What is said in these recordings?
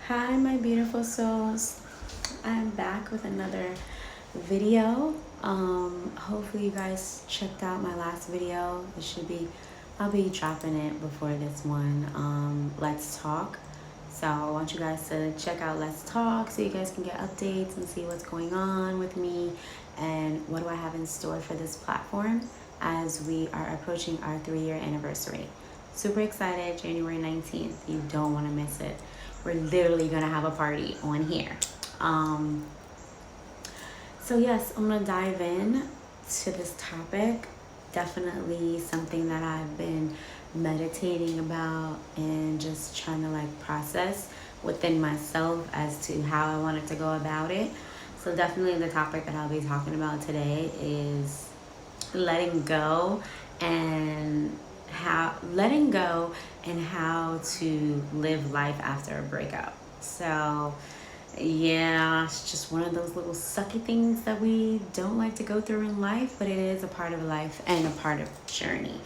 Hi, my beautiful souls. I'm back with another video. Hopefully you guys checked out my last video. I'll be dropping it before this one. Let's Talk. So I want you guys to check out Let's Talk so you guys can get updates and see what's going on with me and what do I have in store for this platform as we are approaching our 3-year anniversary. Super excited, January 19th. You don't want to miss it. We're literally gonna have a party on here. So yes, I'm gonna dive in to this topic. Definitely something that I've been meditating about and just trying to process within myself as to how I wanted to go about it. So definitely the topic that I'll be talking about today is letting go and how to live life after a breakup. So yeah, it's just one of those little sucky things that we don't like to go through in life, but it is a part of life and a part of the journey.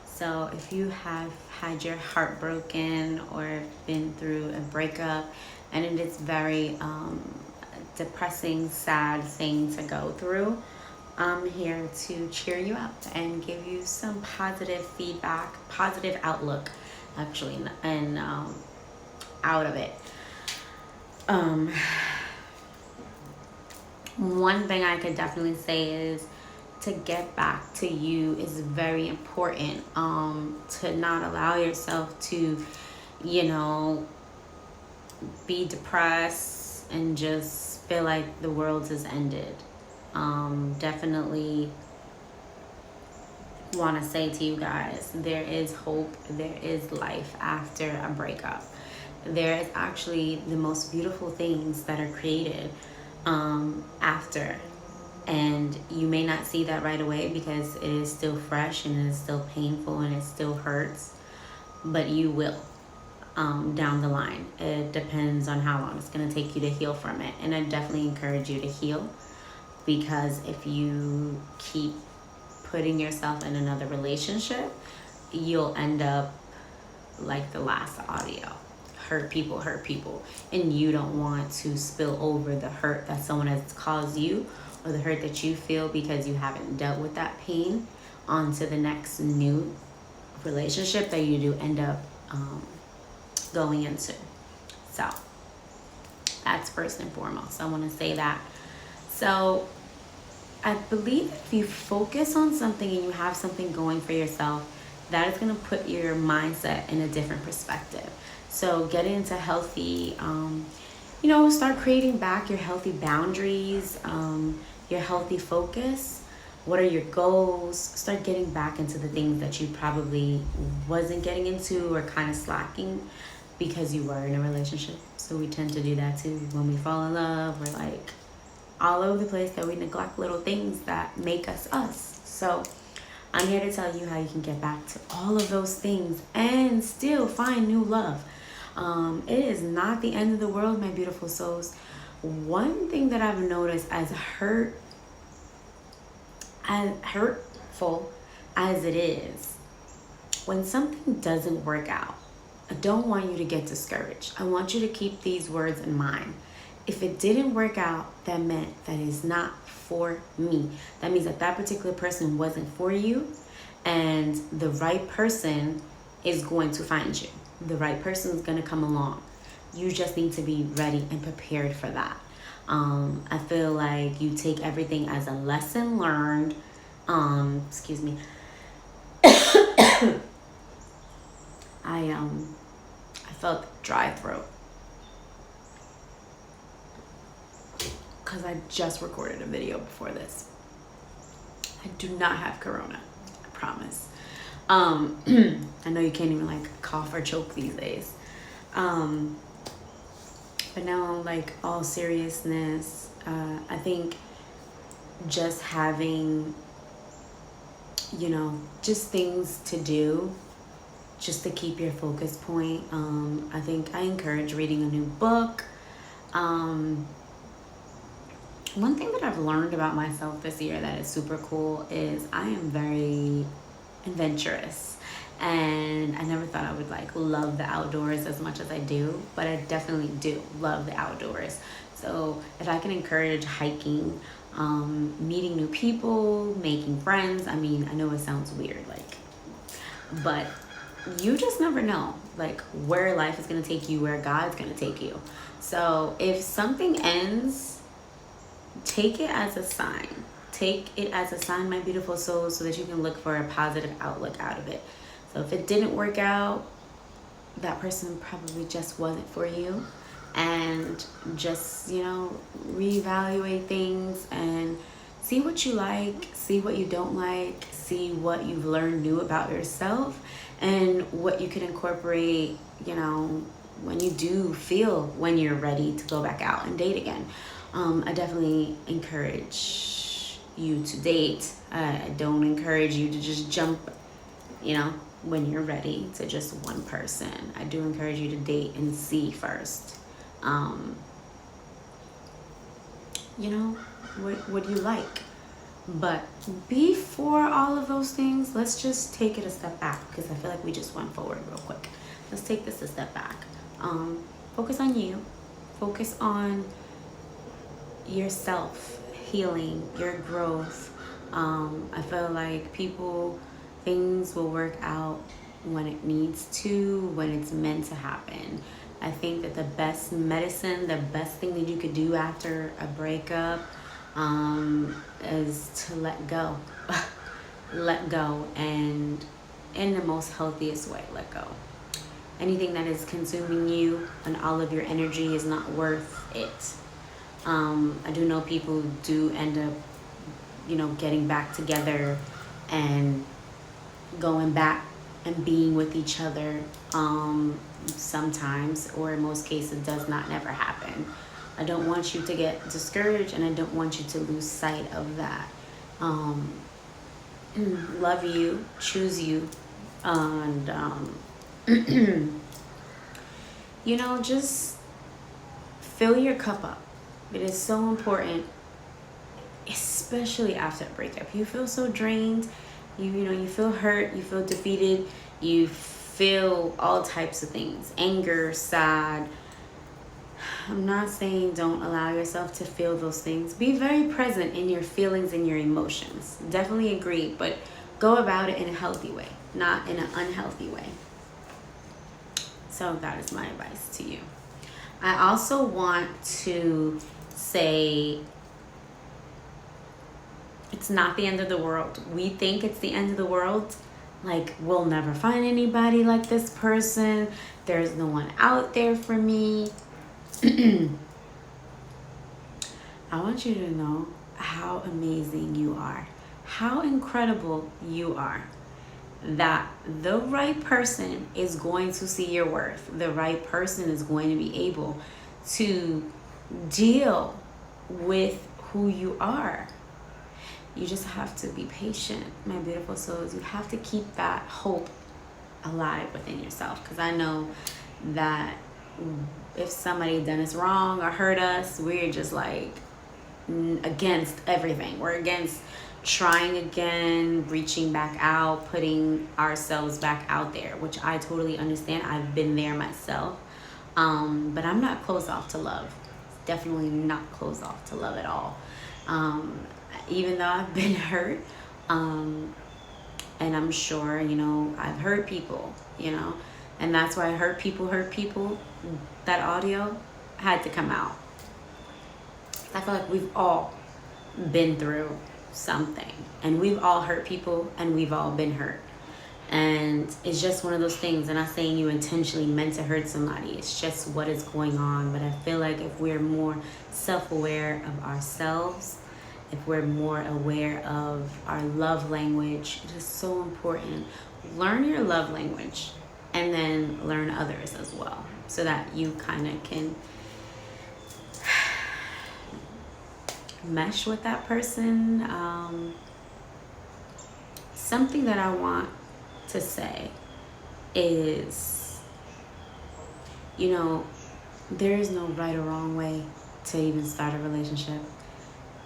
So if you have had your heart broken or been through a breakup, and it is very depressing, sad thing to go through, I'm here to cheer you up and give you some positive feedback, positive outlook, actually, and out of it. One thing I could definitely say is to get back to you is very important. To not allow yourself to, be depressed and just feel like the world has ended. Definitely want to say to you guys, there is hope, there is life after a breakup. There is actually the most beautiful things that are created after. And you may not see that right away because it is still fresh and it is still painful and it still hurts, but you will down the line. It depends on how long it's going to take you to heal from it. And I definitely encourage you to heal, because if you keep putting yourself in another relationship, you'll end up like the last audio. Hurt people, and you don't want to spill over the hurt that someone has caused you or the hurt that you feel because you haven't dealt with that pain onto the next new relationship that you do end up going into. So that's first and foremost. I want to say that. So I believe if you focus on something and you have something going for yourself, that is going to put your mindset in a different perspective. So get into healthy, start creating back your healthy boundaries, your healthy focus. What are your goals? Start getting back into the things that you probably wasn't getting into or kind of slacking because you were in a relationship. So we tend to do that too. When we fall in love, we're like all over the place that we neglect little things that make us us. So I'm here to tell you how you can get back to all of those things and still find new love. It is not the end of the world, my beautiful souls. One thing that I've noticed, as hurtful as it is, when something doesn't work out, I don't want you to get discouraged. I want you to keep these words in mind. If it didn't work out, that meant that it's not for me. That means that particular person wasn't for you, and the right person is going to find you. The right person is going to come along. You just need to be ready and prepared for that. I feel like you take everything as a lesson learned. Excuse me. I felt dry throat because I just recorded a video before this. I do not have corona, I promise. I know you can't even cough or choke these days. But now, all seriousness, I think just having, just things to do just to keep your focus point. I think I encourage reading a new book. One thing that I've learned about myself this year that is super cool is I am very adventurous. And I never thought I would like love the outdoors as much as I do, but I definitely do love the outdoors. So if I can encourage hiking, meeting new people, making friends, I mean, I know it sounds weird, like, but you just never know, like, where life is going to take you, where God's going to take you. So if something ends, take it as a sign. Take it as a sign, my beautiful soul, so that you can look for a positive outlook out of it. So if it didn't work out, that person probably just wasn't for you. And just, reevaluate things and see what you like, see what you don't like, see what you've learned new about yourself, and what you can incorporate, when you do feel when you're ready to go back out and date again. I definitely encourage you to date. I don't encourage you to just jump, when you're ready to just one person. I do encourage you to date and see first. What do you like? But before all of those things, let's just take it a step back, because I feel like we just went forward real quick. Let's take this a step back. Focus on you. Focus on yourself, healing, your growth. I feel like things will work out when it needs to, when it's meant to happen. I think that the best medicine, the best thing that you could do after a breakup, is to let go. Let go, and in the most healthiest way, let go. Anything that is consuming you and all of your energy is not worth it. I do know people do end up, getting back together and going back and being with each other, sometimes, or in most cases, does not never happen. I don't want you to get discouraged, and I don't want you to lose sight of that. Love you, choose you, and just fill your cup up. It is so important, especially after a breakup. You feel so drained. You feel hurt. You feel defeated. You feel all types of things: anger, sad. I'm not saying don't allow yourself to feel those things. Be very present in your feelings and your emotions. Definitely agree, but go about it in a healthy way, not in an unhealthy way. So that is my advice to you. I also want to say it's not the end of the world. We think it's the end of the world. Like, we'll never find anybody like this person. There's no one out there for me. I want you to know how amazing you are, how incredible you are, that the right person is going to see your worth. The right person is going to be able to deal with who you are. You just have to be patient, my beautiful souls. You have to keep that hope alive within yourself, because I know that if somebody done us wrong or hurt us, we're just like against everything. We're against trying again, reaching back out, putting ourselves back out there, which I totally understand. I've been there myself. But I'm not closed off to love. Definitely not closed off to love at all. Even though I've been hurt, and I'm sure, I've hurt people, and that's why hurt people, that audio had to come out. I feel like we've all been through something, and we've all hurt people, and we've all been hurt. And it's just one of those things. I'm not saying you intentionally meant to hurt somebody. It's just what is going on. But I feel like if we're more self-aware of ourselves, if we're more aware of our love language, it is so important. Learn your love language, and then learn others as well, so that you kind of can mesh with that person. Something that I want to say is, there is no right or wrong way to even start a relationship.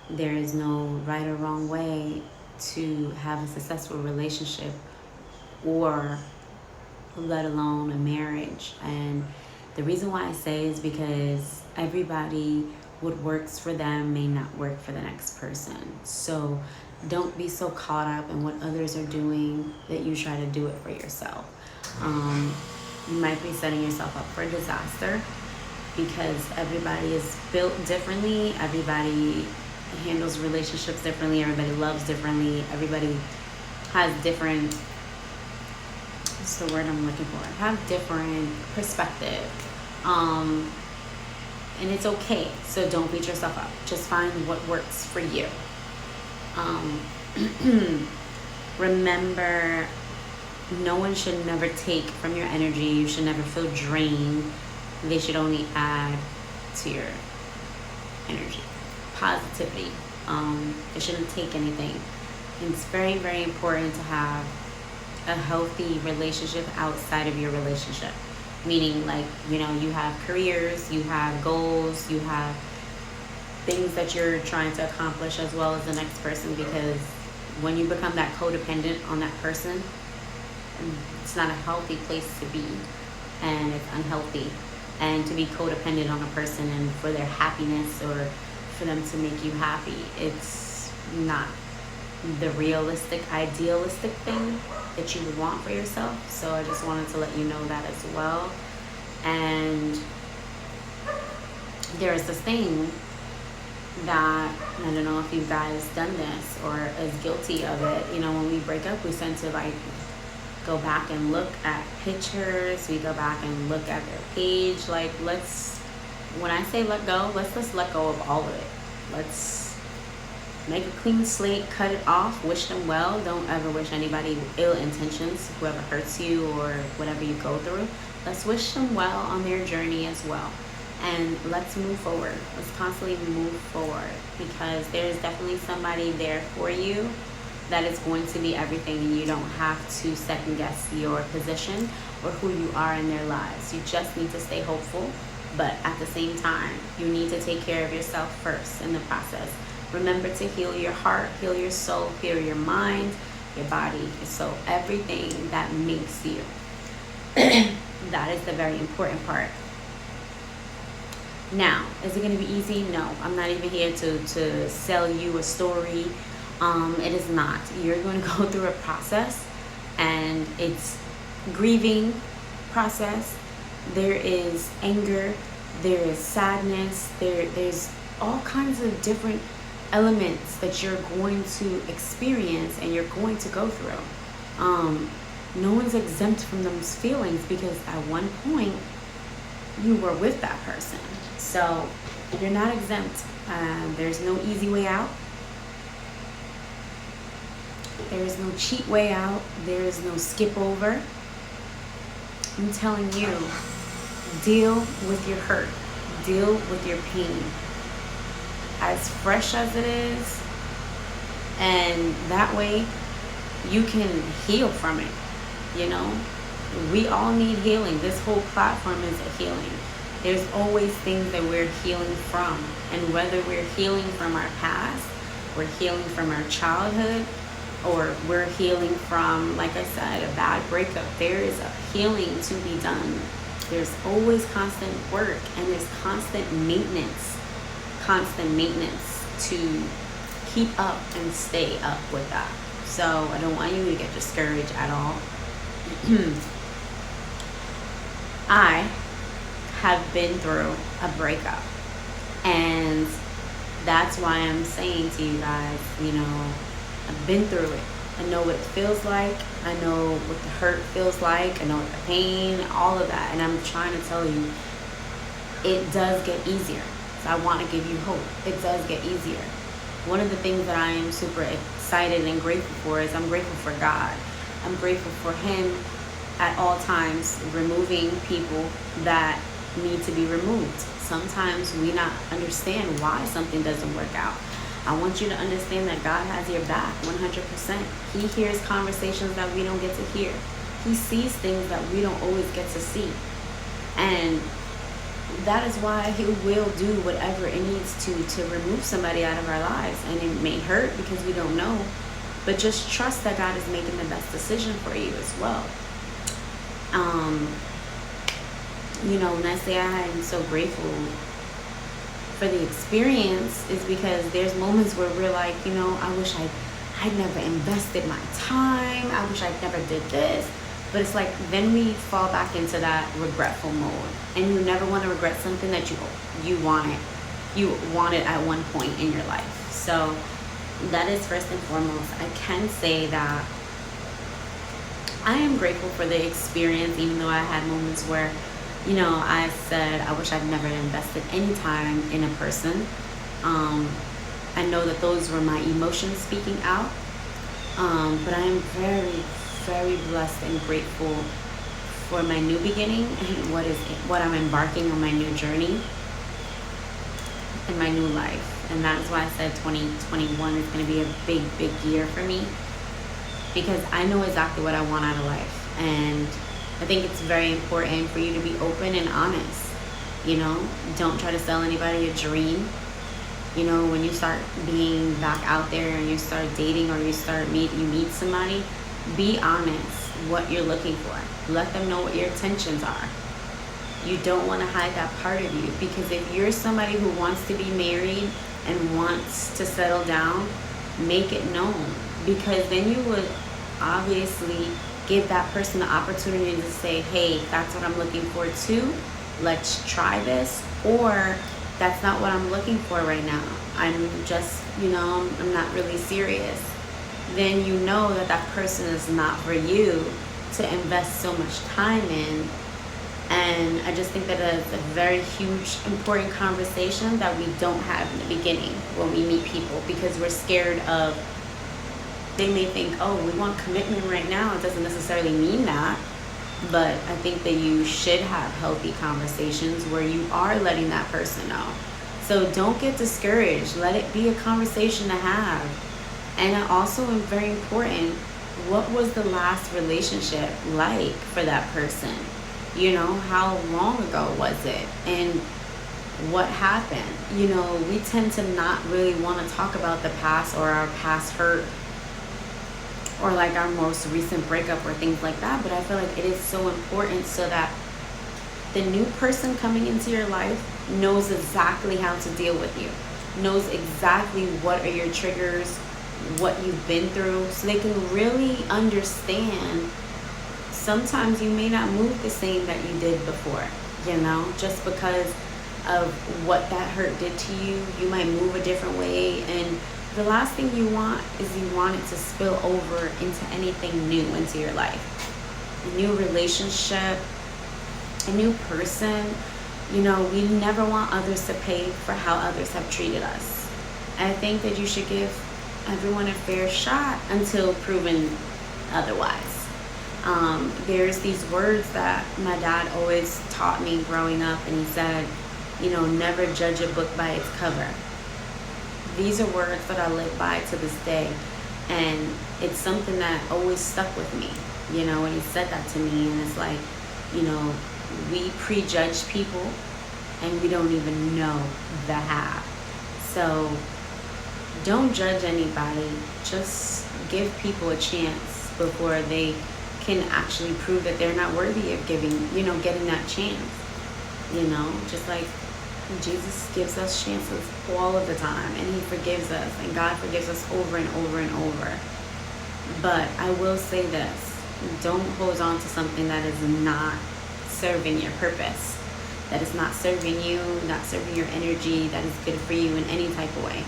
There is no right or wrong way to have a successful relationship or let alone a marriage. And the reason why I say is because everybody, what works for them may not work for the next person. So don't be so caught up in what others are doing that you try to do it for yourself. You might be setting yourself up for disaster because everybody is built differently. Everybody handles relationships differently. Everybody loves differently. Everybody has different, what's the word I'm looking for? Have different perspective. And it's okay. So don't beat yourself up. Just find what works for you. Remember, no one should never take from your energy. You should never feel drained. They should only add to your energy. Positivity. It shouldn't take anything. It's very, very important to have a healthy relationship outside of your relationship. Meaning, like, you know, you have careers, you have goals, you have things that you're trying to accomplish as well as the next person, because when you become that codependent on that person, it's not a healthy place to be, and it's unhealthy. And to be codependent on a person and for their happiness or for them to make you happy, it's not the realistic, idealistic thing that you would want for yourself. So I just wanted to let you know that as well. And there's this thing that, I don't know if you guys done this or is guilty of it. You know, when we break up, we tend to like go back and look at pictures. We go back and look at their page. Like, when I say let go, let's just let go of all of it. Let's make a clean slate, cut it off, wish them well. Don't ever wish anybody ill intentions, whoever hurts you or whatever you go through. Let's wish them well on their journey as well. And let's move forward. Let's constantly move forward, because there's definitely somebody there for you that is going to be everything, and you don't have to second guess your position or who you are in their lives. You just need to stay hopeful, but at the same time, you need to take care of yourself first in the process. Remember to heal your heart, heal your soul, heal your mind, your body, your soul, everything that makes you. That is the very important part. Now, is it going to be easy? No, I'm not even here to sell you a story. It is not. You're going to go through a process, and it's grieving process. There is anger, there is sadness, there's all kinds of different elements that you're going to experience and you're going to go through. No one's exempt from those feelings, because at one point you were with that person. So you're not exempt. There's no easy way out. There is no cheat way out. There is no skip over. I'm telling you, deal with your hurt. Deal with your pain. As fresh as it is. And that way you can heal from it. You know? We all need healing. This whole platform is a healing. There's always things that we're healing from. And whether we're healing from our past, we're healing from our childhood, or we're healing from, like I said, a bad breakup, there is a healing to be done. There's always constant work, and there's constant maintenance to keep up and stay up with that. So I don't want you to get discouraged at all. I have been through a breakup, and that's why I'm saying to you guys, you know, I've been through it. I know what it feels like. I know what the hurt feels like. I know what the pain, all of that. And I'm trying to tell you, it does get easier. So I want to give you hope. It does get easier. One of the things that I am super excited and grateful for is I'm grateful for God. I'm grateful for Him at all times, removing people that need to be removed. Sometimes we not understand why something doesn't work out. I want you to understand that God has your back 100%. He hears conversations that we don't get to hear. He sees things that we don't always get to see. And that is why He will do whatever it needs to remove somebody out of our lives. And it may hurt because we don't know. But just trust that God is making the best decision for you as well. You know, when I say I'm so grateful for the experience, is because there's moments where we're like, you know, I wish I'd never invested my time. I wish I'd never did this. But it's like, then we fall back into that regretful mode. And you never want to regret something that you wanted at one point in your life. So that is first and foremost. I can say that I am grateful for the experience, even though I had moments where, you know, I said I wish I'd never invested any time in a person. I know that those were my emotions speaking out. But I am very, very blessed and grateful for my new beginning and what I'm embarking on, my new journey and my new life. And that is why I said 2021 is going to be a big, big year for me, because I know exactly what I want out of life. And I think it's very important for you to be open and honest. You know, don't try to sell anybody a dream. You know, when you start being back out there and you start dating, or you meet somebody, be honest what you're looking for. Let them know what your intentions are. You don't want to hide that part of you, because if you're somebody who wants to be married and wants to settle down, make it known, because then you would obviously give that person the opportunity to say, hey, that's what I'm looking for too. Let's try this. Or that's not what I'm looking for right now. I'm just, you know, I'm not really serious. Then you know that that person is not for you to invest so much time in. And I just think that it's a very huge, important conversation that we don't have in the beginning when we meet people, because we're scared of, they may think, oh, we want commitment right now. It doesn't necessarily mean that. But I think that you should have healthy conversations where you are letting that person know. So don't get discouraged. Let it be a conversation to have. And also, very important, what was the last relationship like for that person? You know, how long ago was it? And what happened? You know, we tend to not really want to talk about the past or our past hurt, or like our most recent breakup or things like that. But I feel like it is so important so that the new person coming into your life knows exactly how to deal with you, knows exactly what are your triggers, what you've been through, so they can really understand. Sometimes you may not move the same that you did before, you know, just because of what that hurt did to you. You might move a different way, and the last thing you want is you want it to spill over into anything new into your life. A new relationship, a new person. You know, we never want others to pay for how others have treated us. I think that you should give everyone a fair shot until proven otherwise. There's these words that my dad always taught me growing up, and he said, you know, never judge a book by its cover. These are words that I live by to this day, and it's something that always stuck with me, you know, when he said that to me. And it's like, you know, we prejudge people and we don't even know the half. So don't judge anybody. Just give people a chance before they can actually prove that they're not worthy of getting that chance. You know, just like Jesus gives us chances all of the time, and he forgives us, and God forgives us over and over and over. But I will say this, don't hold on to something that is not serving your purpose, that is not serving you, not serving your energy, that is good for you in any type of way.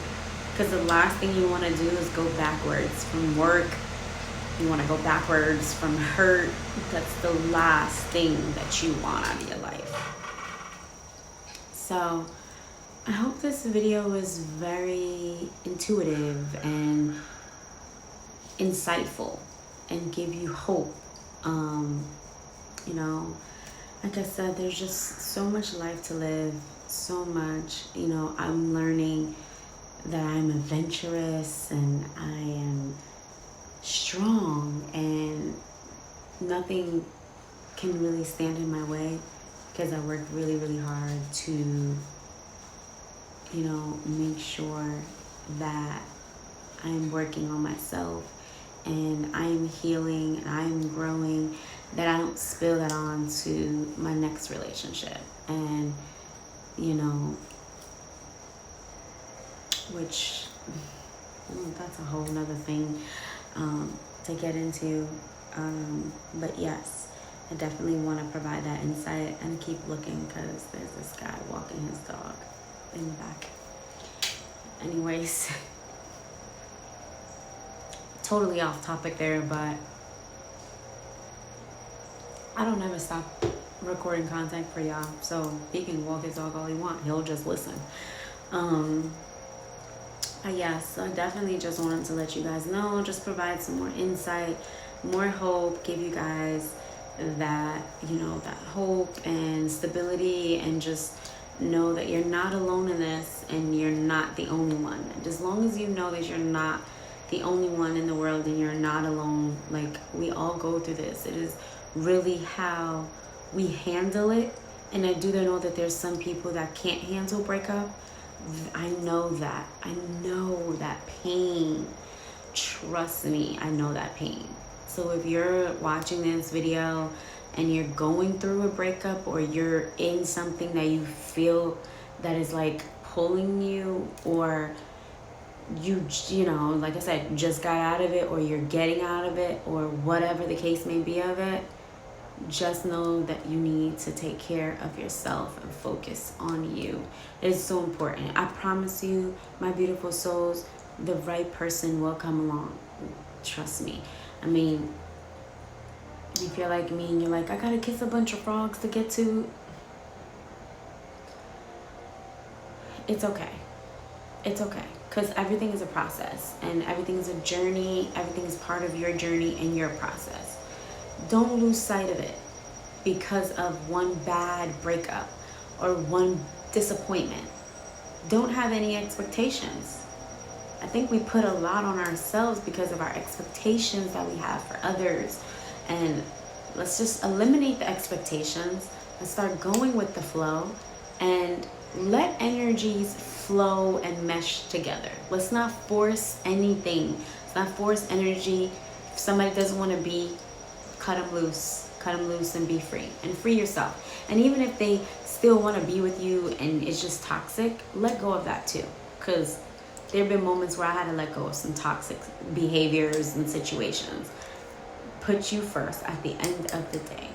Because the last thing you want to do is go backwards from work. You want to go backwards from hurt. That's the last thing that you want out of your life. So I hope this video was very intuitive and insightful and give you hope. You know, like I said, there's just so much life to live, so much. You know, I'm learning that I'm adventurous and I am strong, and nothing can really stand in my way, because I worked really, really hard to, you know, make sure that I'm working on myself and I am healing and I am growing. that I don't spill that on to my next relationship. And, you know, which, that's a whole nother thing to get into. But yes, I definitely want to provide that insight and keep looking, because there's this guy walking his dog in the back. Anyways, totally off topic there, but I don't ever stop recording content for y'all. So he can walk his dog all he want. He'll just listen. Yes, I definitely just wanted to let you guys know, just provide some more insight, more hope, give you guys that, you know, that hope and stability, and just know that you're not alone in this, and you're not the only one. And as long as you know that you're not the only one in the world and you're not alone, like, we all go through this. It is really how we handle it. And I do know that there's some people that can't handle breakup. I know that. I know that pain. Trust me, I know that pain. So if you're watching this video and you're going through a breakup, or you're in something that you feel that is like pulling you, or you know, like I said, just got out of it, or you're getting out of it, or whatever the case may be of it, just know that you need to take care of yourself and focus on you. It's so important. I promise you, my beautiful souls, the right person will come along. Trust me. I mean, if you're like me and you're like, I gotta kiss a bunch of frogs to get to, it's okay. It's okay. Because everything is a process, and everything is a journey. Everything is part of your journey and your process. Don't lose sight of it because of one bad breakup or one disappointment. Don't have any expectations. I think we put a lot on ourselves because of our expectations that we have for others. And let's just eliminate the expectations and start going with the flow, and let energies flow and mesh together. Let's not force anything. Let's not force energy. If somebody doesn't want to be, cut them loose and be free, and free yourself. And even if they still want to be with you and it's just toxic, let go of that too. Because there have been moments where I had to let go of some toxic behaviors and situations. Put you first at the end of the day.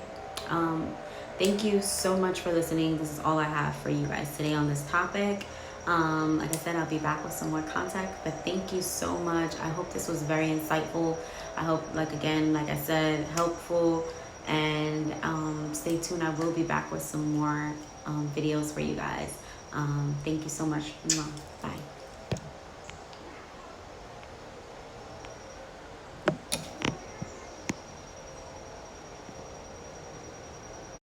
Thank you so much for listening. This is all I have for you guys today on this topic. Like I said, I'll be back with some more content, but thank you so much. I hope this was very insightful. I hope, like I said, helpful. And stay tuned. I will be back with some more videos for you guys. Thank you so much. Bye.